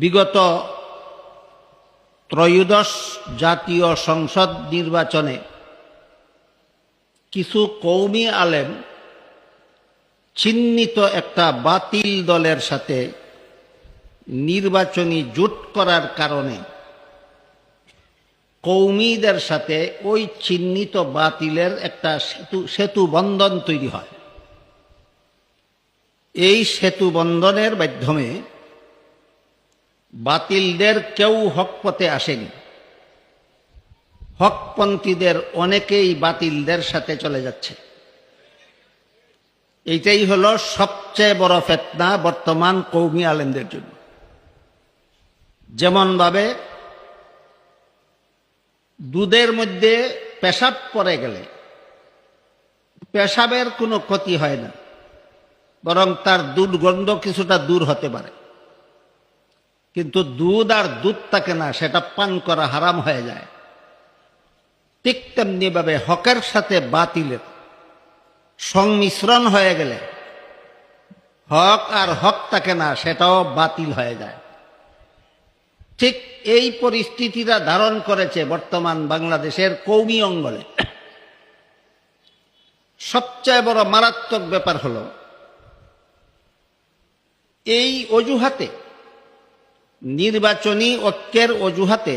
বিগত ত্রয়োদশ জাতীয় সংসদ নির্বাচনে কিছু কওমি আলেম চিহ্নিত একটা বাতিল দলের সাথে নির্বাচনী জোট করার কারণে কওমিদের সাথে ওই চিহ্নিত বাতিলের একটা সেতু বন্ধন তৈরি হয়। এই সেতু বন্ধনের মাধ্যমে বাতিলদের কেউ হক পথে আসেনি, হকপন্থীদের অনেকেই বাতিলদের সাথে চলে যাচ্ছে। এইটাই হলো সবচেয়ে বড় ফিতনা বর্তমান কওমি আলেমদের জন্য। যেমনভাবে দুধের মধ্যে পেশাব পড়ে গেলে পেশাবের কোনো ক্ষতি হয় না, বরং তার দুর্গন্ধ কিছুটা দূর হতে পারে, কিন্তু দুধ আর দুধ থাকে না, সেটা পান করা হারাম হয়ে যায়। ঠিক তেমনিভাবে হকের সাথে বাতিলের সংমিশ্রণ হয়ে গেলে হক আর হক থাকে না, সেটাও বাতিল হয়ে যায়। ঠিক এই পরিস্থিতিটা ধারণ করেছে বর্তমান বাংলাদেশের কওমি অঙ্গনে। সবচেয়ে বড় মারাত্মক ব্যাপার হলো এই অজুহাতে, নির্বাচনী ঐক্যের অজুহাতে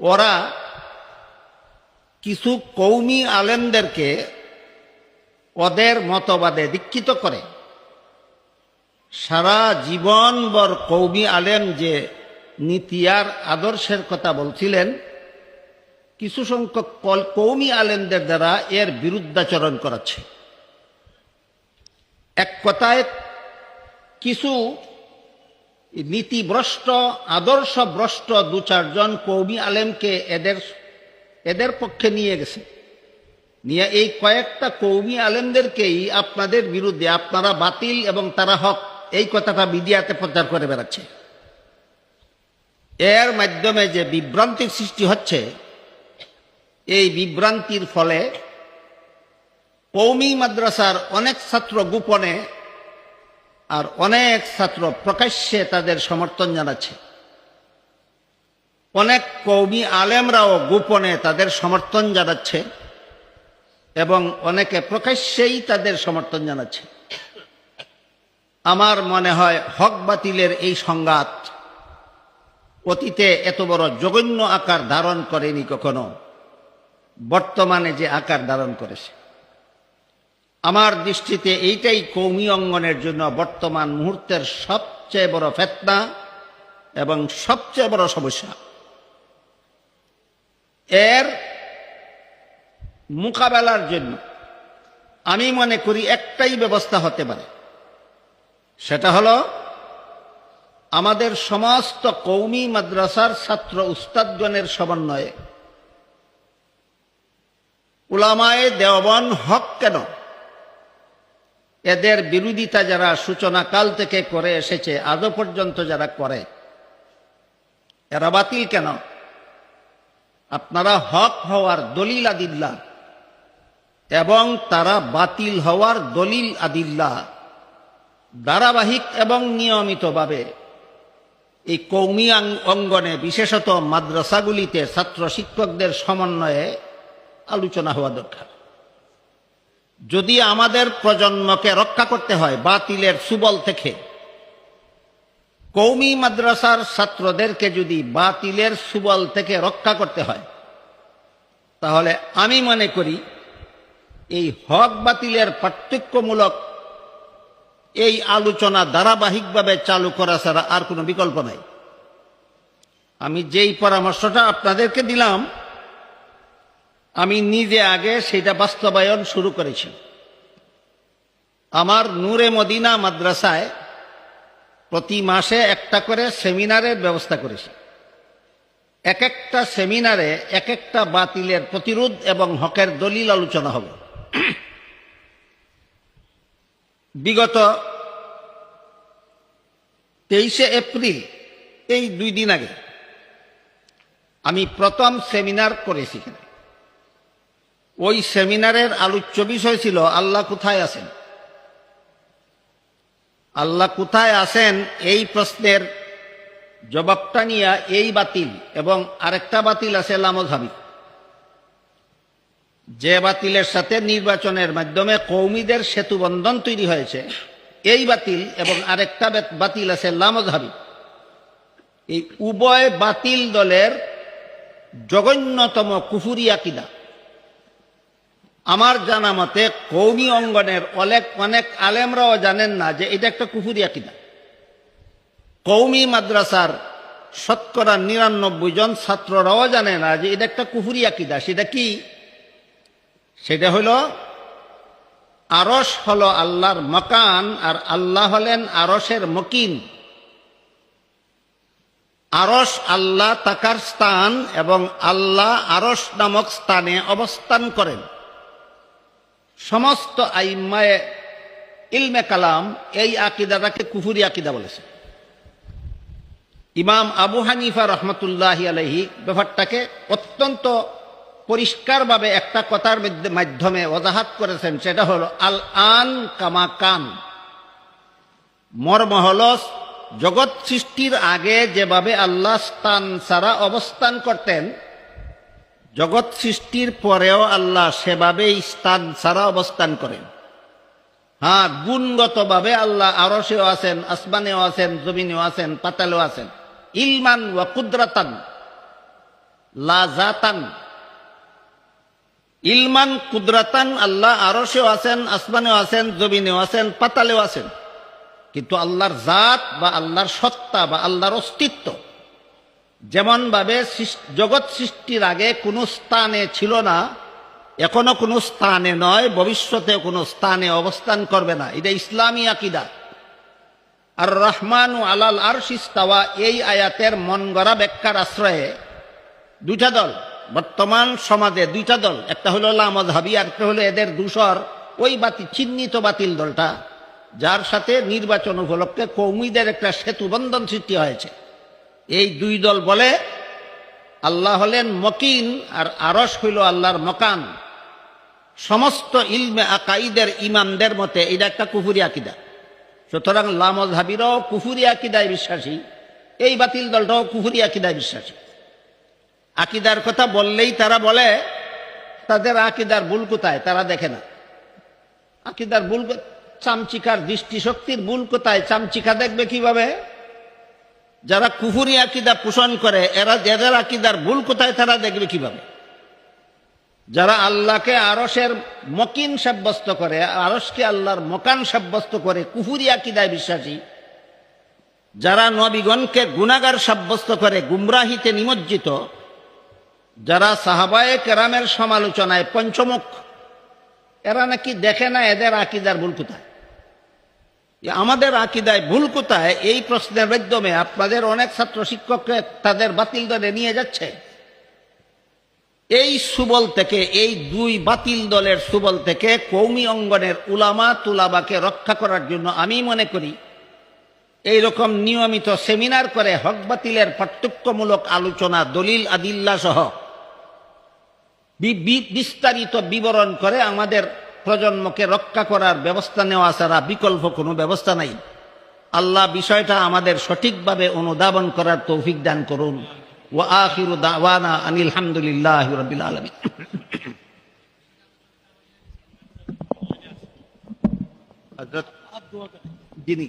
ওরা কিছু কওমি আলেমদেরকে ওদের মতবাদে দীক্ষিত করে। সারা জীবনভর কওমি আলেম যে নীতি আর আদর্শের কথা বলছিলেন, কিছু সংখ্যক কওমি আলেমদের দ্বারা এর বিরুদ্ধাচরণ করাচ্ছে। এক কথায় কিছু নীতিভ্রষ্ট, আদর্শভ্রষ্ট দু চারজন কওমি আলেমকে এদের পক্ষে নিয়ে গেছে, নিয়ে এই কয়েকটা কওমি আলেমদেরকেই আপনাদের বিরুদ্ধে, আপনারা বাতিল এবং তারা হক, এই কথাটা মিডিয়াতে প্রচার করে বেড়াচ্ছে। এর মাধ্যমে যে বিভ্রান্তির সৃষ্টি হচ্ছে, এই বিভ্রান্তির ফলে কওমি মাদ্রাসার অনেক ছাত্র গোপনে আর অনেক ছাত্র প্রকাশ্যে তাদের সমর্থন জানাচ্ছে। অনেক কওমি আলেমরাও গোপনে তাদের সমর্থন জানাচ্ছে এবং অনেকে প্রকাশ্যেই তাদের সমর্থন জানাচ্ছে। আমার মনে হয় হক বাতিলের এই সংঘাত অতীতে এত বড় জঘন্য আকার ধারণ করেনি কখনো, বর্তমানে যে আকার ধারণ করেছে। আমার দৃষ্টিতে এইটাই কওমি অঙ্গনের জন্য বর্তমান মুহূর্তের সবচেয়ে বড় ফিতনা এবং সবচেয়ে বড় সমস্যা। এর মোকাবেলার জন্য আমি মনে করি একটাই ব্যবস্থা হতে পারে, সেটা হলো আমাদের সমস্ত কওমি মাদ্রাসার ছাত্র উস্তাদগণের সমন্বয়ে উলামায়ে দেওবন্দ হক কেন, এদের বিরোধিতা যারা সূচনাকাল থেকে করে এসেছে, আজও পর্যন্ত যারা করে, এরা বাতিল কেন? আপনারা হক হওয়ার দলিল আদিল্লা এবং তারা বাতিল হওয়ার দলিল আদিল্লা ধারাবাহিক এবং নিয়মিতভাবে এই কওমি অঙ্গনে, বিশেষত মাদ্রাসাগুলিতে ছাত্র শিক্ষকদের সমন্বয়ে আলোচনা হওয়া দরকার। যদি আমাদের প্রজন্মকে রক্ষা করতে হয় বাতিলের সুবল থেকে, কওমি মাদ্রাসার ছাত্রদেরকে যদি বাতিলের সুবল থেকে রক্ষা করতে হয়, তাহলে আমি মনে করি এই হক বাতিলের পার্থক্যমূলক এই আলোচনা ধারাবাহিকভাবে চালু করা ছাড়া আর কোনো বিকল্প নাই। আমি যেই পরামর্শটা আপনাদেরকে দিলাম, আমি নিজে আগে সেটা বাস্তবায়ন শুরু করেছি। আমার নূরে মদিনা মাদ্রাসায় প্রতি মাসে একটা করে সেমিনারের ব্যবস্থা করেছি। এক একটা সেমিনারে এক একটা বাতিলের প্রতিরোধ এবং হকের দলিল আলোচনা হবে। বিগত 23শে এপ্রিল, এই 2 দিন আগে আমি প্রথম সেমিনার করেছি। ওই সেমিনারের আলোচ্য বিষয় ছিল আল্লাহ কোথায় আছেন। আল্লাহ কোথায় আছেন এই প্রশ্নের জবাবটা নিয়ে এই বাতিল এবং আরেকটা বাতিল আছে লামজহাবি, যে বাতিলের সাথে নির্বাচনের মাধ্যমে কৌমিদের সেতুবন্ধন তৈরি হয়েছে, এই বাতিল এবং আরেকটা বাতিল আছে লামজহাবি। এই উভয় বাতিল দলের জঘন্যতম কুফুরি আকীদা। আমার জানা মতে কৌমি অঙ্গনের অনেক আলেমরাও জানেন না যে এটা একটা কুফুরি আকীদা। কৌমি মাদ্রাসার শতকরা ৯৯ জন ছাত্ররাও জানে না যে এটা একটা কুফুরি আকীদা। সেটা কি? সেটা হলো আরশ হলো আল্লাহর মাকান আর আল্লাহ হলেন আরশের মকিন। আরশ আল্লাহ তাকার স্থান এবং আল্লাহ আরশ নামক স্থানে অবস্থান করেন। সমস্ত আইম্মায়ে ইলমে কালাম এই আকীদাটাকে কুফুরি আকীদা বলেছে। ইমাম আবু হানিফা রহমতুল্লাহি আলাইহি ব্যাপারটাকে অত্যন্ত পরিষ্কারভাবে একটা কথার মাধ্যমে ওয়াজাহাত করেছেন, সেটা হলো আল আন কামা কান। মর্ম হল জগৎ সৃষ্টির আগে যেভাবে আল্লাহ স্থান ছাড়া অবস্থান করতেন, জগৎ সৃষ্টির পরেও আল্লাহ সেভাবেই স্থান ছাড়া অবস্থান করেন। হ্যাঁ, গুণগতভাবে আল্লাহ আরশেও আছেন, আসমানেও আছেন, জমিনেও আছেন, পাতালেও আছেন। ইলমান ওয়া কুদরাতান লা জাতান। ইলমান কুদরাতান আল্লাহ আরশেও আছেন, আসমানেও আছেন, জমিনেও আছেন, পাতালেও আছেন। কিন্তু আল্লাহর জাত বা আল্লাহর সত্তা বা আল্লাহর অস্তিত্ব যেমন ভাবে জগৎ সৃষ্টির আগে কোনো স্থানে ছিল না, এখনো কোনো স্থানে নয়, ভবিষ্যতে কোনো স্থানে অবস্থান করবে না। এটা ইসলামী আকীদা। আর রহমানু আলাল আরশি ইস্তাওয়া এই আয়াতের মন গড়া ব্যাখ্যার আশ্রয়ে দুইটা দল, বর্তমান সমাজে দুইটা দল, একটা হলো লামজহাবি আর একটা হলো এদের দূষর ওই চিহ্নিত বাতিল দলটা, যার সাথে নির্বাচন উপলক্ষে কৌমিদের একটা সেতুবন্ধন সৃষ্টি হয়েছে। এই দুই দল বলে আল্লাহ হলেন মকিন আর আরশ হইল আল্লাহর মকান। সমস্ত ইলমে আকাইদের ইমামদের মতে এটা একটা কুফুরি আকীদা। সুতরাং লামজহাবিরাও কুফুরি আকীদায় বিশ্বাসী, এই বাতিল দলটাও কুফুরি আকীদায় বিশ্বাসী। আকীদার কথা বললেই তারা বলে তাদের আকীদার ভুল কোথায় তারা দেখে না। আকীদার ভুল, চামচিকার দৃষ্টিশক্তির ভুল কোথায় চামচিকা দেখবে কিভাবে? যারা কুফুরি আকীদা পোষণ করে এদের আকীদার ভুল কোথায় তারা দেখবে কিভাবে? যারা আল্লাহকে আরশের মকিন সাব্যস্ত করে, আরশকে আল্লাহর মকান সাব্যস্ত করে, কুফুরি আকীদায় বিশ্বাসী। যারা নবীগণকে গুনাহগার সাব্যস্ত করে, গুমরাহিতে নিমজ্জিত। যারা সাহাবায়ে কেরামের সমালোচনায় পঞ্চমুখ, এরা নাকি দেখে না এদের আকীদার ভুল কোথায়। আমাদের আকীদায় ভুল কোথায় এই প্রশ্নের মাধ্যমে আপনাদের অনেক ছাত্র শিক্ষককে তাদের বাতিল দলে নিয়ে যাচ্ছে। এই সুবল থেকে, এই দুই বাতিল দলের সুবল থেকে কৌমি অঙ্গনের উলামা তুলাবাকে রক্ষা করার জন্য আমি মনে করি এইরকম নিয়মিত সেমিনার করে হক বাতিলের পার্থক্যমূলক আলোচনা, দলিল আদিল্লা সহ বিস্তারিত বিবরণ করে আমাদের প্রজন্মকে রক্ষা করার ব্যবস্থা নেওয়া ছাড়া বিকল্প কোনো ব্যবস্থা নাই। আল্লাহ বিষয়টা আমাদের সঠিকভাবে অনুধাবন করার তৌফিক দান করুন। ওয়া আখিরু দাওয়ানা আনিল হামদুলিল্লাহি রাব্বিল আলামিন। হযরত যিনি